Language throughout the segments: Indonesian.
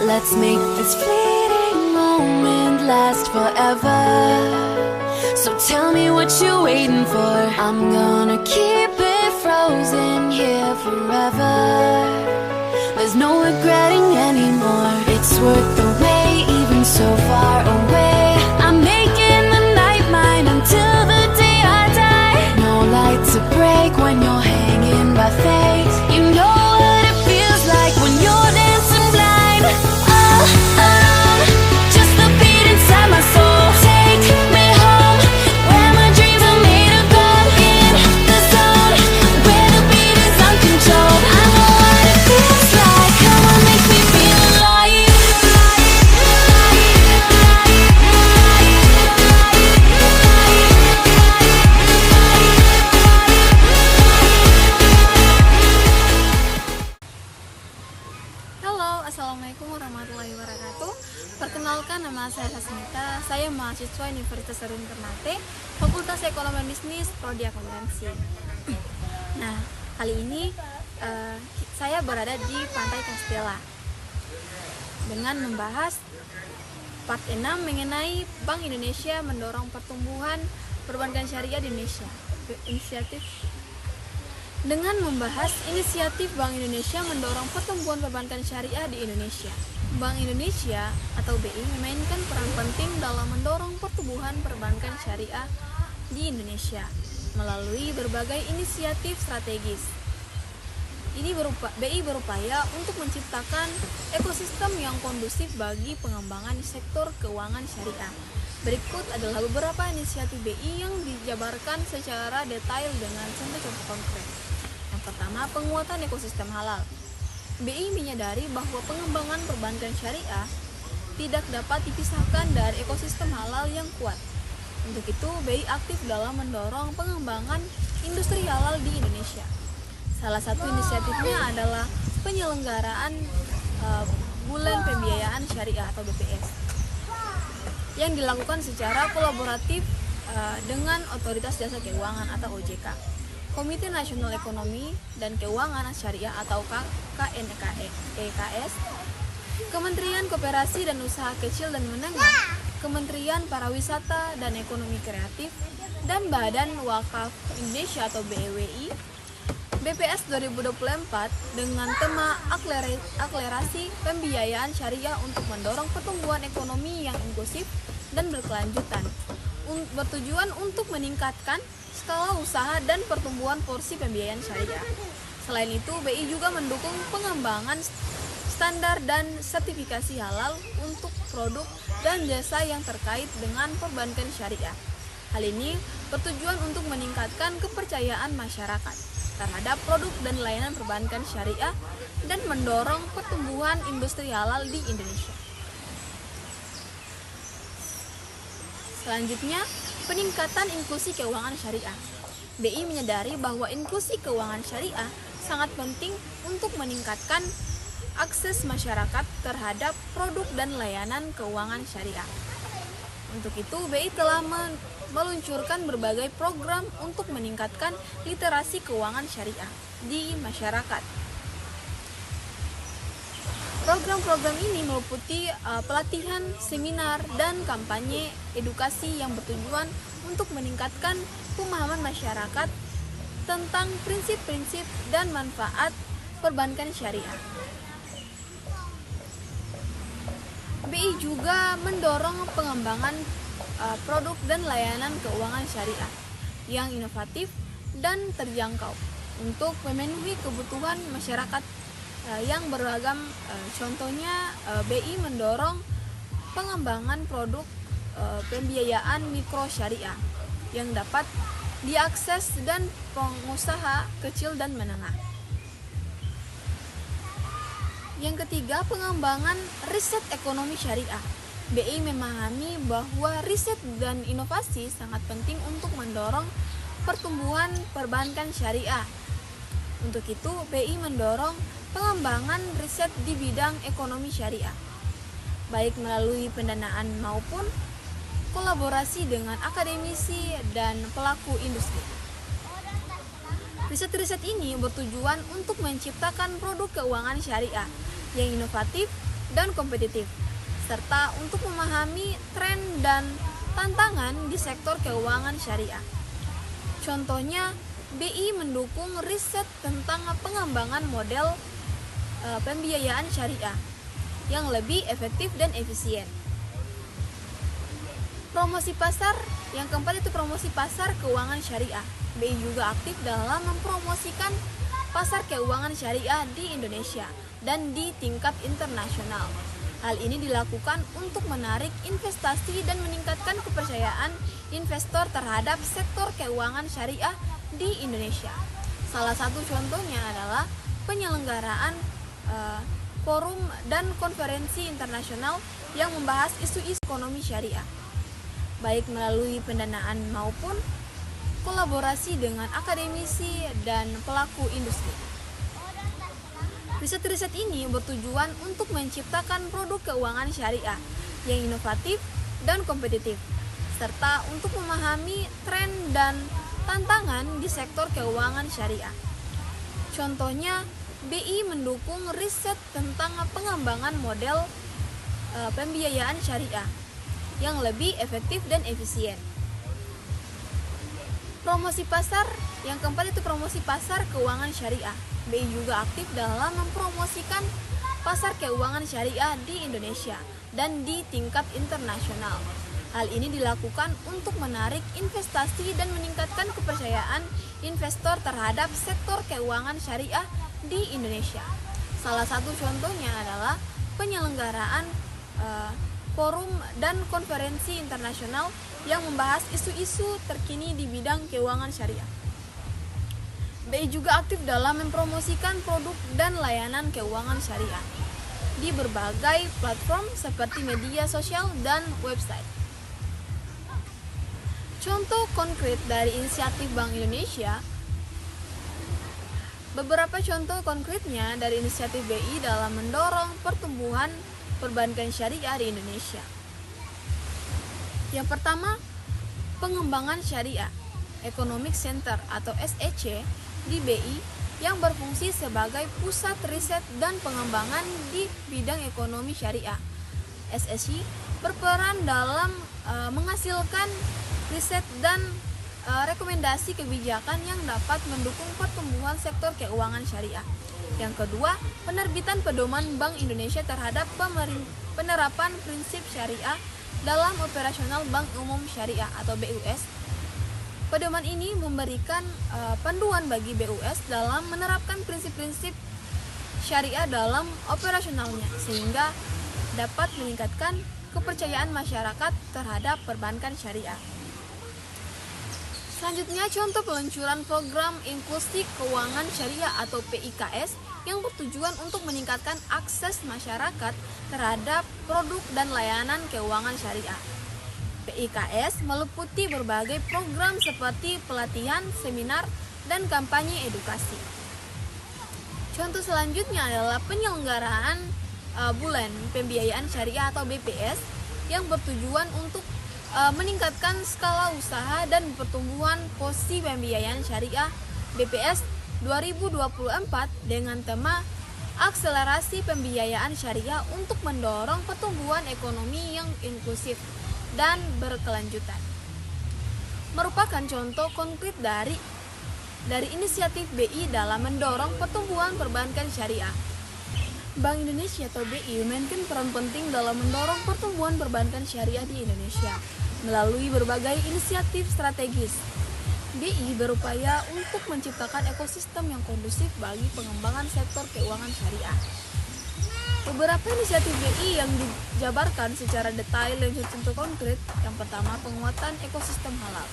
Let's make this fleeting moment last forever. So tell me what you're waiting for. I'm gonna keep it frozen here forever. There's no regretting anymore. It's worth the wait, even so far away. I'm making the night mine until the day I die. No light to break when you're hanging by fate. You know what it feels like when you're dancing blind. All alone, just the beat inside my soul. Take me home, where my dreams are made of gold. In the zone, where the beat is uncontrolled. I know what it feels like. Come on, make me feel alive. Halo, Assalamualaikum warahmatullahi wabarakatuh. Perkenalkan, nama saya Hasmita. Saya mahasiswa Universitas Darun Ternate, Fakultas Ekonomi Bisnis, Prodi Akuntansi. Nah, kali ini saya berada di Pantai Castella dengan membahas part 6 mengenai Bank Indonesia mendorong pertumbuhan perbankan syariah di Indonesia. Dengan membahas inisiatif Bank Indonesia mendorong pertumbuhan perbankan syariah di Indonesia. Bank Indonesia atau BI memainkan peran penting dalam mendorong pertumbuhan perbankan syariah di Indonesia melalui berbagai inisiatif strategis. BI berupaya untuk menciptakan ekosistem yang kondusif bagi pengembangan sektor keuangan syariah. Berikut adalah beberapa inisiatif BI yang dijabarkan secara detail dengan contoh-contoh konkret. Yang pertama, penguatan ekosistem halal. BI menyadari bahwa pengembangan perbankan syariah tidak dapat dipisahkan dari ekosistem halal yang kuat. Untuk itu, BI aktif dalam mendorong pengembangan industri halal di Indonesia. Salah satu inisiatifnya adalah penyelenggaraan Bulan Pembiayaan Syariah atau BPS yang dilakukan secara kolaboratif dengan Otoritas Jasa Keuangan atau OJK, Komite Nasional Ekonomi dan Keuangan Syariah atau KNEKS, Kementerian Koperasi dan Usaha Kecil dan Menengah, Kementerian Pariwisata dan Ekonomi Kreatif, dan Badan Wakaf Indonesia atau BWI. BPS 2024 dengan tema akselerasi pembiayaan syariah untuk mendorong pertumbuhan ekonomi yang inklusif dan berkelanjutan, bertujuan untuk meningkatkan skala usaha dan pertumbuhan porsi pembiayaan syariah. Selain itu, BI juga mendukung pengembangan standar dan sertifikasi halal untuk produk dan jasa yang terkait dengan perbankan syariah. Hal ini bertujuan untuk meningkatkan kepercayaan masyarakat terhadap produk dan layanan perbankan syariah dan mendorong pertumbuhan industri halal di Indonesia. Selanjutnya, peningkatan inklusi keuangan syariah. BI menyadari bahwa inklusi keuangan syariah sangat penting untuk meningkatkan akses masyarakat terhadap produk dan layanan keuangan syariah. Untuk itu, BI telah meluncurkan berbagai program untuk meningkatkan literasi keuangan syariah di masyarakat. Program-program ini meliputi pelatihan, seminar, dan kampanye edukasi yang bertujuan untuk meningkatkan pemahaman masyarakat tentang prinsip-prinsip dan manfaat perbankan syariah. BI juga mendorong pengembangan produk dan layanan keuangan syariah yang inovatif dan terjangkau untuk memenuhi kebutuhan masyarakat yang beragam. Contohnya, BI mendorong pengembangan produk pembiayaan mikro syariah yang dapat diakses dan pengusaha kecil dan menengah. Yang ketiga, pengembangan riset ekonomi syariah. BI memahami bahwa riset dan inovasi sangat penting untuk mendorong pertumbuhan perbankan syariah. Untuk itu, BI mendorong pengembangan riset di bidang ekonomi syariah, baik melalui pendanaan maupun kolaborasi dengan akademisi dan pelaku industri. Riset-riset ini bertujuan untuk menciptakan produk keuangan syariah yang inovatif dan kompetitif, serta untuk memahami tren dan tantangan di sektor keuangan syariah. Contohnya, BI mendukung riset tentang pengembangan model pembiayaan syariah yang lebih efektif dan efisien. Promosi pasar, yang keempat itu promosi pasar keuangan syariah. BI juga aktif dalam mempromosikan pasar keuangan syariah di Indonesia dan di tingkat internasional. Hal ini dilakukan untuk menarik investasi dan meningkatkan kepercayaan investor terhadap sektor keuangan syariah di Indonesia. Salah satu contohnya adalah penyelenggaraan forum dan konferensi internasional yang membahas isu-isu ekonomi syariah, baik melalui pendanaan maupun kolaborasi dengan akademisi dan pelaku industri. Riset-riset ini bertujuan untuk menciptakan produk keuangan syariah yang inovatif dan kompetitif, serta untuk memahami tren dan tantangan di sektor keuangan syariah. Contohnya, BI mendukung riset tentang pengembangan model pembiayaan syariah yang lebih efektif dan efisien. Promosi pasar, yang keempat itu promosi pasar keuangan syariah. BI juga aktif dalam mempromosikan pasar keuangan syariah di Indonesia dan di tingkat internasional. Hal ini dilakukan untuk menarik investasi dan meningkatkan kepercayaan investor terhadap sektor keuangan syariah di Indonesia. Salah satu contohnya adalah penyelenggaraan forum dan konferensi internasional yang membahas isu-isu terkini di bidang keuangan syariah. BI juga aktif dalam mempromosikan produk dan layanan keuangan syariah di berbagai platform seperti media sosial dan website. Contoh konkret dari inisiatif Bank Indonesia. Beberapa contoh konkretnya dari inisiatif BI dalam mendorong pertumbuhan perbankan syariah di Indonesia. Yang pertama, pengembangan syariah Economic Center atau SEC di BI yang berfungsi sebagai pusat riset dan pengembangan di bidang ekonomi syariah. SEC berperan dalam menghasilkan riset dan rekomendasi kebijakan yang dapat mendukung pertumbuhan sektor keuangan syariah. Yang kedua, penerbitan pedoman Bank Indonesia terhadap penerapan prinsip syariah dalam operasional Bank Umum Syariah atau BUS. Pedoman ini memberikan panduan bagi BUS dalam menerapkan prinsip-prinsip syariah dalam operasionalnya sehingga dapat meningkatkan kepercayaan masyarakat terhadap perbankan syariah. Selanjutnya, contoh peluncuran program inklusi keuangan syariah atau PIKS yang bertujuan untuk meningkatkan akses masyarakat terhadap produk dan layanan keuangan syariah. PIKS meliputi berbagai program seperti pelatihan, seminar, dan kampanye edukasi. Contoh selanjutnya adalah penyelenggaraan bulan pembiayaan syariah atau BPS yang bertujuan untuk meningkatkan skala usaha dan pertumbuhan posisi pembiayaan syariah BPS 2024 dengan tema akselerasi pembiayaan syariah untuk mendorong pertumbuhan ekonomi yang inklusif dan berkelanjutan. Merupakan contoh konkret dari inisiatif BI dalam mendorong pertumbuhan perbankan syariah. Bank Indonesia atau BI memainkan peran penting dalam mendorong pertumbuhan perbankan syariah di Indonesia melalui berbagai inisiatif strategis. BI berupaya untuk menciptakan ekosistem yang kondusif bagi pengembangan sektor keuangan syariah. Beberapa inisiatif BI yang dijabarkan secara detail dan contoh konkret. Yang pertama, penguatan ekosistem halal.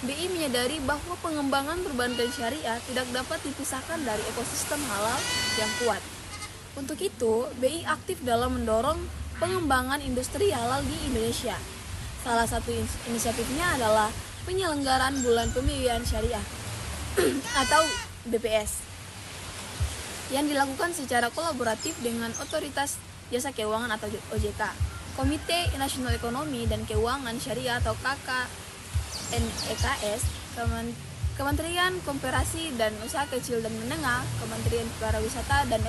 BI menyadari bahwa pengembangan perbankan syariah tidak dapat dipisahkan dari ekosistem halal yang kuat. Untuk itu, BI aktif dalam mendorong pengembangan industri halal di Indonesia. Salah satu inisiatifnya adalah penyelenggaraan bulan pembiayaan syariah atau BPS yang dilakukan secara kolaboratif dengan Otoritas Jasa Keuangan atau OJK, Komite Nasional Ekonomi dan Keuangan Syariah atau KKNEKS, Kementerian Koperasi dan Usaha Kecil dan Menengah, Kementerian Pariwisata dan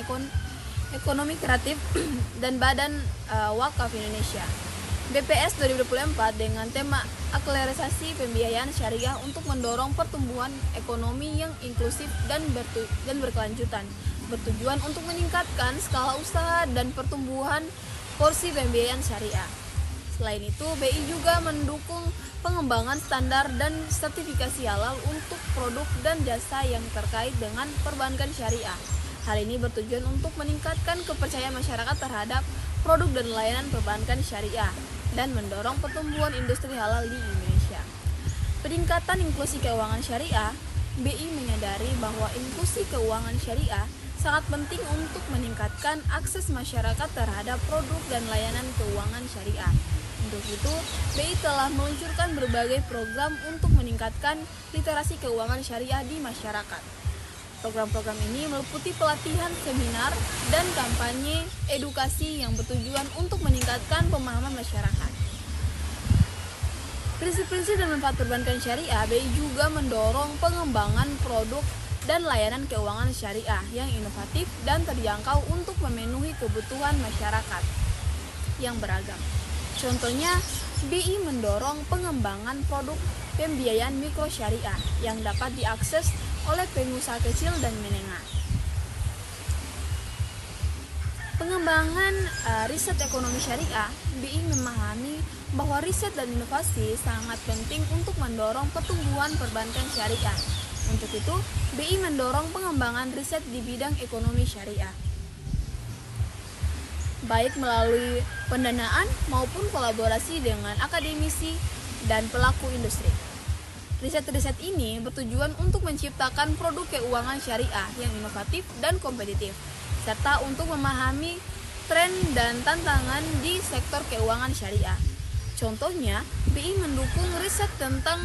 Ekonomi Kreatif, dan Badan Wakaf Indonesia. BPS 2024 dengan tema akselerasi pembiayaan syariah untuk mendorong pertumbuhan ekonomi yang inklusif dan berkelanjutan, bertujuan untuk meningkatkan skala usaha dan pertumbuhan porsi pembiayaan syariah. Selain itu, BI juga mendukung pengembangan standar dan sertifikasi halal untuk produk dan jasa yang terkait dengan perbankan syariah. Hal ini bertujuan untuk meningkatkan kepercayaan masyarakat terhadap produk dan layanan perbankan syariah dan mendorong pertumbuhan industri halal di Indonesia. Peningkatan inklusi keuangan syariah, BI menyadari bahwa inklusi keuangan syariah sangat penting untuk meningkatkan akses masyarakat terhadap produk dan layanan keuangan syariah. Untuk itu, BI telah meluncurkan berbagai program untuk meningkatkan literasi keuangan syariah di masyarakat. Program-program ini meliputi pelatihan, seminar, dan kampanye edukasi yang bertujuan untuk meningkatkan pemahaman masyarakat. Prinsip-prinsip dan manfaat perbankan syariah, BI juga mendorong pengembangan produk dan layanan keuangan syariah yang inovatif dan terjangkau untuk memenuhi kebutuhan masyarakat yang beragam. Contohnya, BI mendorong pengembangan produk pembiayaan mikro syariah yang dapat diakses oleh pengusaha kecil dan menengah. Pengembangan riset ekonomi syariah, BI memahami bahwa riset dan inovasi sangat penting untuk mendorong pertumbuhan perbankan syariah. Untuk itu, BI mendorong pengembangan riset di bidang ekonomi syariah, baik melalui pendanaan maupun kolaborasi dengan akademisi dan pelaku industri. Riset-riset ini bertujuan untuk menciptakan produk keuangan syariah yang inovatif dan kompetitif, serta untuk memahami tren dan tantangan di sektor keuangan syariah. Contohnya, BI mendukung riset tentang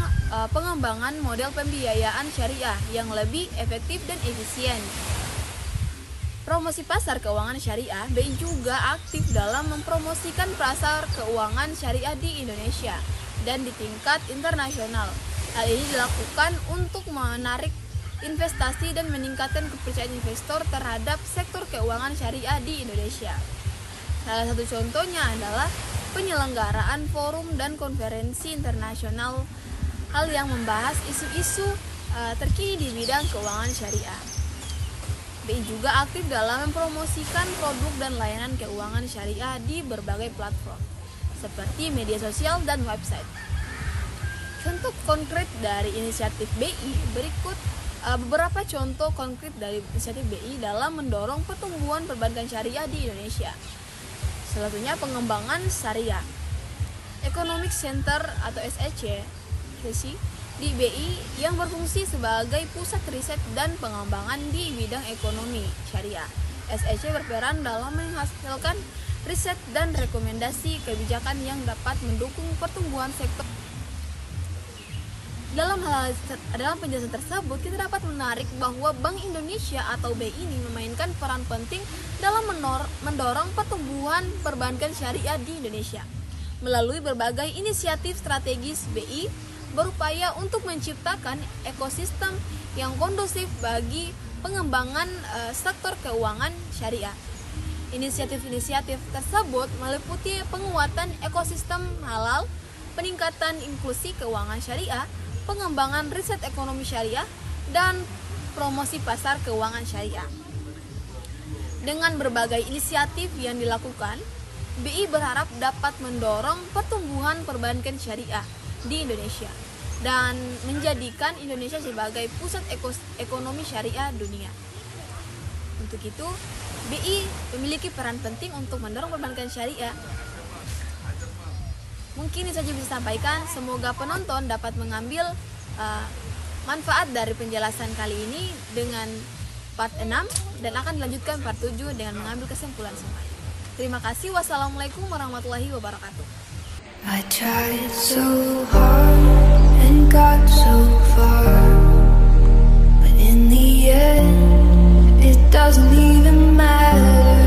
pengembangan model pembiayaan syariah yang lebih efektif dan efisien. Promosi pasar keuangan syariah, BI juga aktif dalam mempromosikan pasar keuangan syariah di Indonesia dan di tingkat internasional. Hal ini dilakukan untuk menarik investasi dan meningkatkan kepercayaan investor terhadap sektor keuangan syariah di Indonesia. Salah satu contohnya adalah penyelenggaraan forum dan konferensi internasional hal yang membahas isu-isu terkini di bidang keuangan syariah. BI juga aktif dalam mempromosikan produk dan layanan keuangan syariah di berbagai platform, seperti media sosial dan website. Contoh konkret dari inisiatif BI berikut beberapa contoh konkret dari inisiatif BI dalam mendorong pertumbuhan perbankan syariah di Indonesia. Salah satunya pengembangan syariah. Economic Center atau SEC di BI yang berfungsi sebagai pusat riset dan pengembangan di bidang ekonomi syariah. SEC berperan dalam menghasilkan riset dan rekomendasi kebijakan yang dapat mendukung pertumbuhan sektor. Dalam penjelasan tersebut, kita dapat menarik bahwa Bank Indonesia atau BI ini memainkan peran penting dalam mendorong pertumbuhan perbankan syariah di Indonesia. Melalui berbagai inisiatif strategis, BI berupaya untuk menciptakan ekosistem yang kondusif bagi pengembangan sektor keuangan syariah. Inisiatif-inisiatif tersebut meliputi penguatan ekosistem halal, peningkatan inklusi keuangan syariah, pengembangan riset ekonomi syariah, dan promosi pasar keuangan syariah. Dengan berbagai inisiatif yang dilakukan, BI berharap dapat mendorong pertumbuhan perbankan syariah di Indonesia dan menjadikan Indonesia sebagai pusat ekonomi syariah dunia. Untuk itu, BI memiliki peran penting untuk mendorong perbankan syariah. Mungkin itu saja bisa disampaikan. Semoga penonton dapat mengambil manfaat dari penjelasan kali ini dengan part 6 dan akan dilanjutkan part 7 dengan mengambil kesimpulan semuanya. Terima kasih. Wassalamualaikum warahmatullahi wabarakatuh. I tried so hard and got so far, but in the end it doesn't even matter.